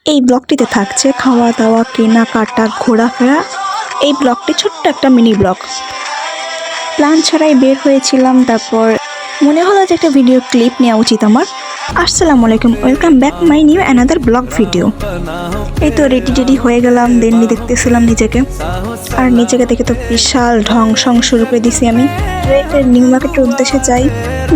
এই ব্লগটিতে থাকছে খাওয়া দাওয়া, কেনাকাটা, ঘোরাফেরা। এই ব্লগটি ছোট্ট একটা মিনি ব্লগ। প্ল্যান ছাড়াই বের হয়েছিলাম, তারপর মনে হলো যে একটা ভিডিও ক্লিপ নেওয়া উচিত আমার। আসসালামু আলাইকুম, welcome back my new another blog video. এই তো রেডি হয়ে গেলাম, দেন দেখতেছিলাম নিজেকে, আর নিজেকে দেখে তো বিশাল ঢং সং শুরু করে দিছি আমি। নিউ মার্কেটের উদ্দেশ্যে যাই,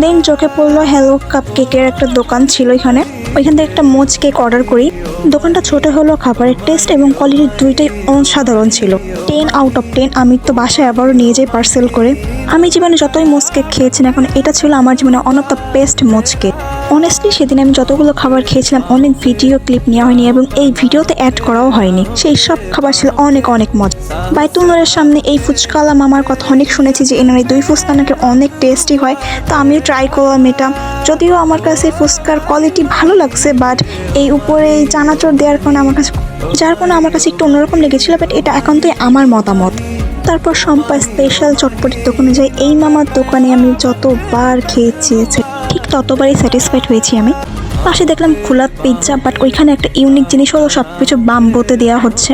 দেন চোখে পড়লো হ্যালো কাপ কেকের একটা দোকান ছিল এখানে। ওইখান থেকে একটা মোজ কেক অর্ডার করি। দোকানটা ছোট হলো, খাবারের টেস্ট এবং কোয়ালিটি দুইটাই অসাধারণ ছিল। 10 আউট অফ 10। আমি তো বাসায় আবারও নিয়ে যাই পার্সেল করে। আমি জীবনে যতই মোজ কেক খেয়েছি না, এখন এটা ছিল আমার জীবনে one of the best mousse cake. Honestly সেদিন আমি যতগুলো খাবার খেয়েছিলাম অনেক ভিডিও ক্লিপ নেওয়া হয়নি এবং এই ভিডিওতে অ্যাড করাও হয়নি। সেই সব খাবার ছিল অনেক অনেক মজা। বাইতুল নূরের সামনে এই ফুচকাওয়ালা মামার কথা অনেক শুনেছি যে এনার এই দই ফুচকা নাকি অনেক টেস্টি হয়, তো আমিও ট্রাই করলাম এটা। যদিও আমার কাছে ফুচকার কোয়ালিটি ভালো লাগছে, বাট এই উপরে এই চানাচুর দেওয়ার কারণে আমার কাছে একটু অন্যরকম লেগেছিল, বাট এটা একান্তই আমার মতামত। তারপর শম্পা স্পেশাল চটপটির দোকানে যাই। এই মামার দোকানে আমি যতবার খেয়েছি ঠিক ততবারই স্যাটিসফাইড হয়েছি আমি। পাশে দেখলাম খোলা পিৎজা, বাট ওইখানে একটা ইউনিক জিনিস হলো সব কিছু বাম্বোতে দেওয়া হচ্ছে।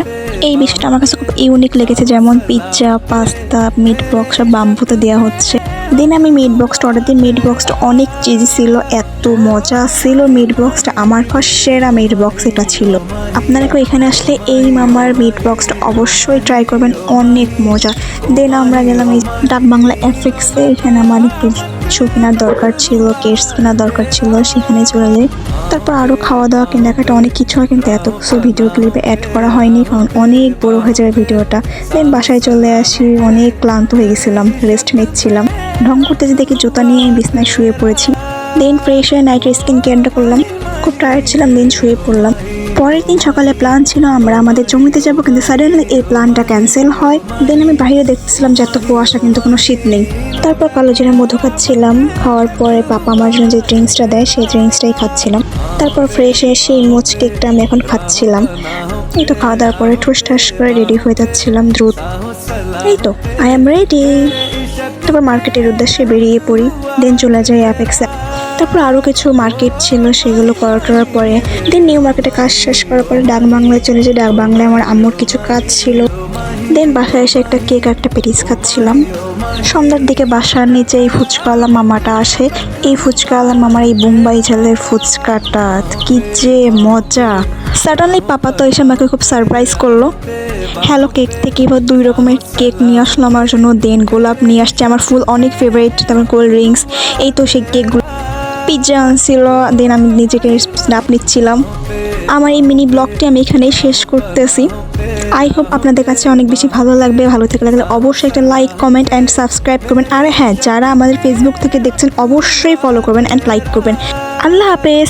এই বিষয়টা আমার কাছে খুব ইউনিক লেগেছে, যেমন পিৎজা, পাস্তা, মিট বক্স সব বাম্বোতে দেওয়া হচ্ছে। দেন আমি মিট বক্সটা অর্ডার দিই। মিট বক্সটা অনেক চিজি ছিল, এত মজা ছিল মিট বক্সটা। আমার ফার্স্ট সেরা মিট বক্স এটা ছিল। আপনারা কেউ এখানে আসলে এই মামার মিট বক্সটা অবশ্যই ট্রাই করবেন, অনেক মজা। দেন আমরা গেলাম এই ডাক বাংলা এফএক্সে। এখানে আমার একটু শু কেনার দরকার ছিল, কেটস কেনার দরকার ছিল, সেখানে চলে যাই। তারপর আরও খাওয়া দাওয়া, কেনাকাটা অনেক কিছু হয়, কিন্তু এত কিছু ভিডিও ক্লিপে অ্যাড করা হয়নি কারণ অনেক বড় হয়ে যাবে ভিডিওটা। দেন বাসায় চলে আসি, অনেক ক্লান্ত হয়ে গেছিলাম, রেস্ট নিচ্ছিলাম। ঢং করতে যে দেখি জুতা নিয়ে বিছনায় শুয়ে পড়েছি। দেন ফ্রেশ হয়ে নাইট স্কিন কেয়ারটা করলাম। খুব টায়ার্ড ছিলাম, দেন শুয়ে পড়লাম। পরের দিন সকালে প্ল্যান ছিল আমরা আমাদের জমিতে যাব, কিন্তু সাডেনলি এই প্ল্যানটা ক্যান্সেল হয়। দেন আমি বাইরে দেখতেছিলাম যে এত কুয়াশা, কিন্তু কোনো শীত নেই। তারপর কালো জিরা মধু খাচ্ছিলাম। খাওয়ার পরে পাপা আমার জন্য যে ড্রিঙ্কসটা দেয় সেই ড্রিঙ্কসটাই খাচ্ছিলাম। তারপর ফ্রেশ হয়ে সেই মোচ কেকটা আমি এখন খাচ্ছিলাম। এই তো খাওয়া দাওয়ার পরে ঠুস ঠাস করে রেডি হয়ে যাচ্ছিলাম দ্রুত। এই তো আই এম রেডি। তারপর মার্কেটের উদ্দেশ্যে বেরিয়ে পড়ি। দেন চলে যাই অ্যাপেক্সে। তারপর আরও কিছু মার্কেট ছিল, সেগুলো করার পরে দেন নিউ মার্কেটে কাজ শেষ করার পরে ডাক বাংলায় চলে যাই। ডাক বাংলায় আমার আম্মুর কিছু কাজ ছিল। দেন বাসায় এসে একটা কেক আর একটা পেটিস খাচ্ছিলাম। সন্ধ্যার দিকে বাসার নিচে এই ফুচকাওয়ালা মামাটা আসে। এই ফুচকাওয়ালা মামার এই বোম্বাই ঝালের ফুচকাটা কি যে মজা। সাডেনলি পাপা তো এসে আমাকে খুব সারপ্রাইজ করলো। হ্যালো কেক থেকে এবার 2 রকমের কেক নিয়ে আসলো আমার জন্য। দেন গোলাপ নিয়ে আসছে, আমার ফুল অনেক ফেভারিট। তারপর কোল্ড ড্রিঙ্কস, এই তো সেই কেকগুলো। পিৎজা আনছিল। দেন আমি নিজেকে স্ন্যাপ নিচ্ছিলাম। আমার এই মিনি ব্লগটি আমি এখানেই শেষ করতেছি। আই হোপ আপনাদের কাছে অনেক বেশি ভালো লাগবে। ভালো থেকে লাগলে অবশ্যই একটা লাইক, কমেন্ট অ্যান্ড সাবস্ক্রাইব করবেন। আর হ্যাঁ, যারা আমাদের ফেসবুক থেকে দেখছেন অবশ্যই ফলো করবেন অ্যান্ড লাইক করবেন। আল্লাহ হাফেজ।